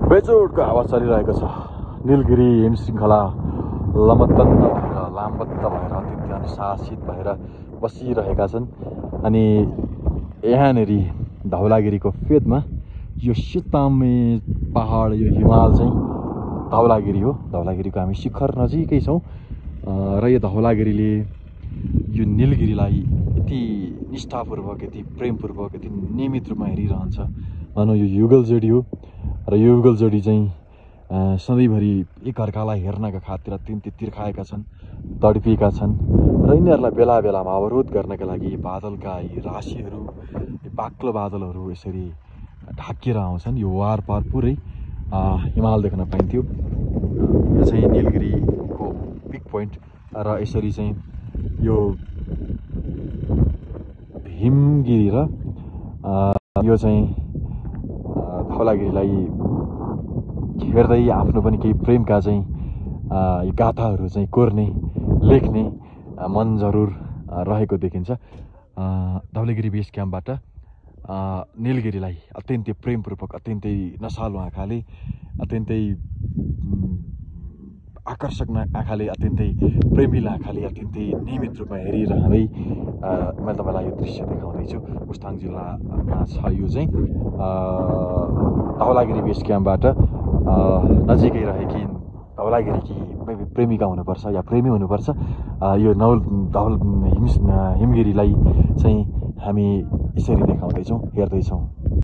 बेजोडको हावा चलिरहेको छ। नीलगिरी हिम श्रृङ्खला लमत्तन्न भएर लामबद्ध भएर अत्यन्तै अनुशासित भएर बसिरहेका छन्। अनि यहाँनेरि धौलागिरीको फेदमा यो सितामे पहाड, यो हिमाल चाहिँ धौलागिरी हो। धौलागिरीको हामी शिखर नजिकै छौँ र यो धौलागिरीले यो नीलगिरीलाई यति निष्ठापूर्वक, यति प्रेमपूर्वक, यति नियमित रूपमा हेरिरहन्छ। भनौँ यो युगल जोडी हो र यो युगल जोडी चाहिँ सधैँभरि एकअर्कालाई हेर्नका खातिर अत्यन्तै तिर्खाएका छन्, तडपिएका छन् र यिनीहरूलाई बेला बेलामा अवरोध गर्नका लागि बादलका यी राशिहरू, बाक्लो बादलहरू यसरी ढाकिएर आउँछन्। यो वारपार पुरै हिमाल देख्न पाइन्थ्यो। यो चाहिँ नीलगिरीको पिक पोइन्ट र यसरी चाहिँ यो हिमगिरी र यो चाहिँ धौलागिरीलाई हेर्दै आफ्नो पनि केही प्रेमका चाहिँ गाथाहरू चाहिँ कोर्ने, लेख्ने मन जरुर रहेको देखिन्छ। धौलागिरी बेस क्याम्पबाट नीलगिरीलाई अत्यन्तै प्रेमपूर्वक, अत्यन्तै नसालु आँखाले, अत्यन्तै आकर्षक आँखाले, अत्यन्तै प्रेमिला आँखाले, अत्यन्तै नियमित रूपमा हेरिरहँदै मैले तपाईँलाई यो दृश्य देखाउँदैछु। मुस्ताङ जिल्लामा छ यो चाहिँ धौलागिरी बेस क्याम्पबाट नजिकै रहेकी धौलागिरीकी प्रेमिका हुनुपर्छ या प्रेमी हुनुपर्छ। यो हिमगिरीलाई चाहिँ हामी यसरी देखाउँदैछौँ, हेर्दैछौँ।